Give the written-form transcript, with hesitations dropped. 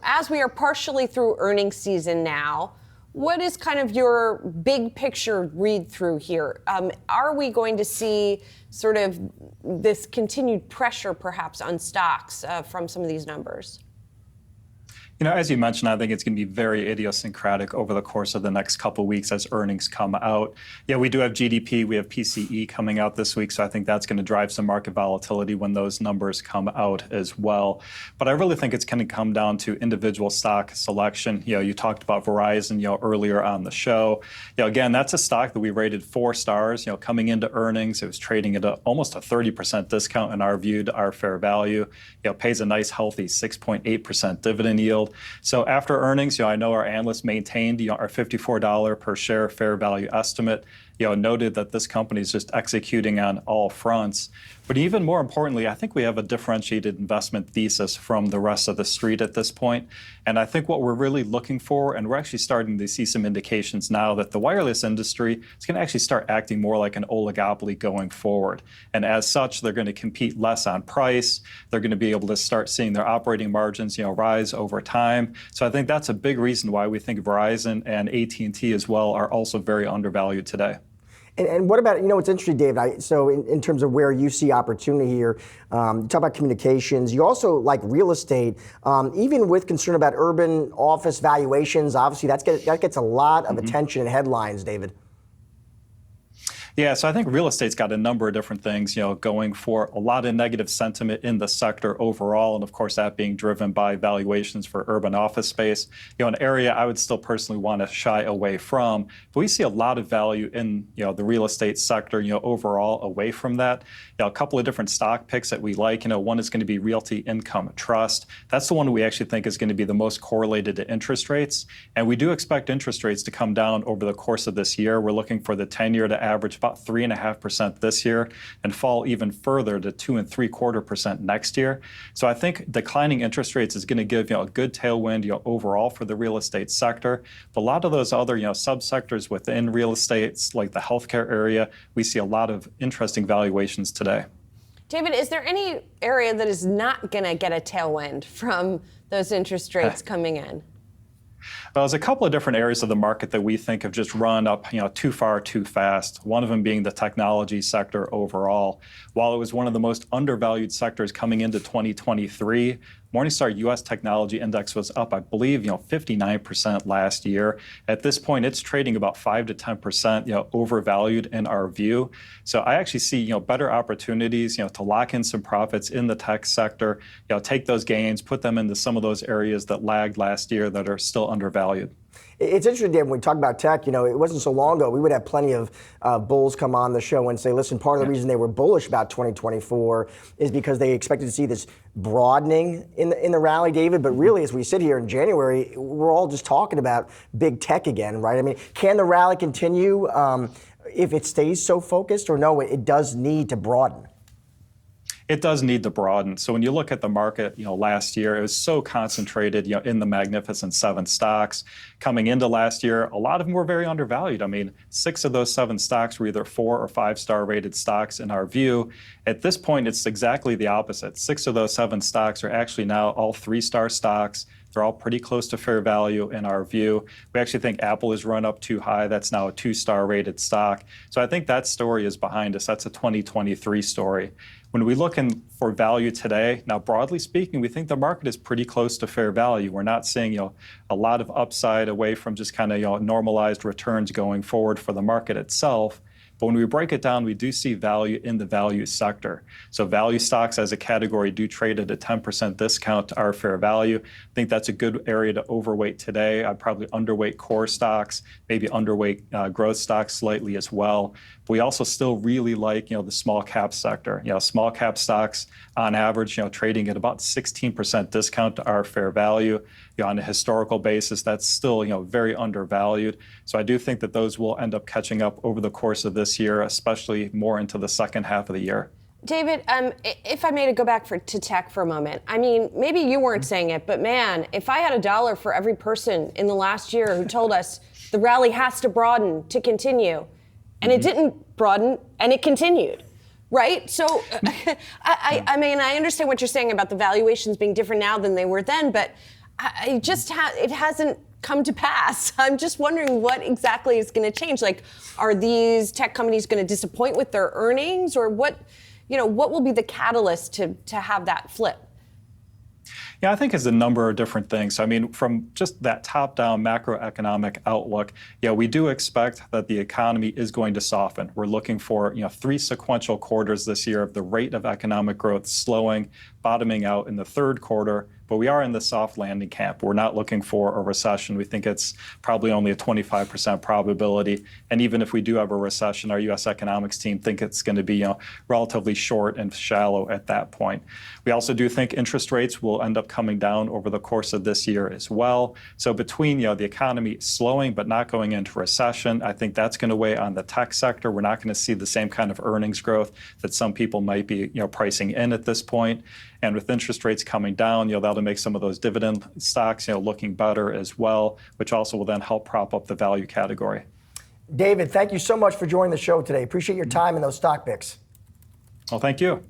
as we are partially through earnings season now, what is kind of your big picture read through here? Are we going to see sort of this continued pressure perhaps on stocks from some of these numbers? As you mentioned, I think it's going to be very idiosyncratic over the course of the next couple of weeks as earnings come out. Yeah, we do have GDP, we have PCE coming out this week, so I think that's going to drive some market volatility when those numbers come out as well. But I really think it's going to come down to individual stock selection. You talked about Verizon, earlier on the show. Again, that's a stock that we rated 4 stars. Coming into earnings, it was trading at almost a 30% discount in our view to our fair value. Pays a nice, healthy 6.8% dividend yield. So after earnings, I know our analysts maintained our $54 per share fair value estimate. Noted that this company is just executing on all fronts. But even more importantly, I think we have a differentiated investment thesis from the rest of the street at this point. And I think what we're really looking for, and we're actually starting to see some indications now that the wireless industry is going to actually start acting more like an oligopoly going forward. And as such, they're going to compete less on price. They're going to be able to start seeing their operating margins, rise over time. So I think that's a big reason why we think Verizon and AT&T as well are also very undervalued today. And what about, what's interesting, David, so in terms of where you see opportunity here, you talk about communications, you also like real estate, even with concern about urban office valuations, obviously that gets a lot of attention and headlines, David. Yeah, so I think real estate's got a number of different things, going for a lot of negative sentiment in the sector overall, and of course that being driven by valuations for urban office space. An area I would still personally want to shy away from, but we see a lot of value in, the real estate sector, overall away from that. A couple of different stock picks that we like. One is going to be Realty Income Trust. That's the one we actually think is going to be the most correlated to interest rates, and we do expect interest rates to come down over the course of this year. We're looking for the 10-year to average about 3.5% this year and fall even further to 2.75% next year. So I think declining interest rates is going to give a good tailwind overall for the real estate sector. But a lot of those other subsectors within real estate, like the healthcare area, we see a lot of interesting valuations today. David, is there any area that is not going to get a tailwind from those interest rates coming in? Well, there's a couple of different areas of the market that we think have just run up, too far, too fast. One of them being the technology sector overall. While it was one of the most undervalued sectors coming into 2023, Morningstar U.S. Technology Index was up, I believe, 59% last year. At this point, it's trading about 5 to 10%, overvalued in our view. So I actually see, better opportunities, to lock in some profits in the tech sector, take those gains, put them into some of those areas that lagged last year that are still undervalued. It's interesting, Dave, when we talk about tech, it wasn't so long ago, we would have plenty of bulls come on the show and say, listen, part of the reason they were bullish about 2024 is because they expected to see this broadening in the rally, David. But really, as we sit here in January, we're all just talking about big tech again, right? I mean, can the rally continue if it stays so focused, or no, it does need to broaden? It does need to broaden. So when you look at the market, last year, it was so concentrated, in the Magnificent Seven stocks. Coming into last year, a lot of them were very undervalued. I mean, 6 of those 7 stocks were either 4 or 5-star rated stocks in our view. At this point, it's exactly the opposite. 6 of those 7 stocks are actually now all 3-star stocks. They're all pretty close to fair value in our view. We actually think Apple has run up too high. That's now a 2-star rated stock. So I think that story is behind us. That's a 2023 story. When we look for value today, now broadly speaking, we think the market is pretty close to fair value. We're not seeing a lot of upside away from just kind of normalized returns going forward for the market itself. But when we break it down, we do see value in the value sector. So value stocks as a category do trade at a 10% discount to our fair value. I think that's a good area to overweight today. I'd probably underweight core stocks, maybe underweight growth stocks slightly as well. But we also still really like, the small cap sector. Small cap stocks on average, trading at about 16% discount to our fair value. On a historical basis, that's still, very undervalued. So I do think that those will end up catching up over the course of this year, especially more into the second half of the year. David, if I may to go back to tech for a moment, I mean, maybe you weren't saying it, but man, if I had $1 for every person in the last year who told us the rally has to broaden to continue, and it didn't broaden, and it continued. Right? So, I mean, I understand what you're saying about the valuations being different now than they were then, but it hasn't come to pass. I'm just wondering what exactly is going to change. Like, are these tech companies going to disappoint with their earnings, or what will be the catalyst to have that flip? Yeah, I think it's a number of different things. I mean, from just that top-down macroeconomic outlook, we do expect that the economy is going to soften. We're looking for 3 sequential quarters this year of the rate of economic growth slowing, bottoming out in the third quarter. But we are in the soft landing camp. We're not looking for a recession. We think it's probably only a 25% probability. And even if we do have a recession, our U.S. economics team think it's going to be relatively short and shallow at that point. We also do think interest rates will end up coming down over the course of this year as well. So between the economy slowing but not going into recession, I think that's going to weigh on the tech sector. We're not going to see the same kind of earnings growth that some people might be pricing in at this point. And with interest rates coming down, that'll make some of those dividend stocks, looking better as well, which also will then help prop up the value category. David, thank you so much for joining the show today. Appreciate your time and those stock picks. Well, thank you.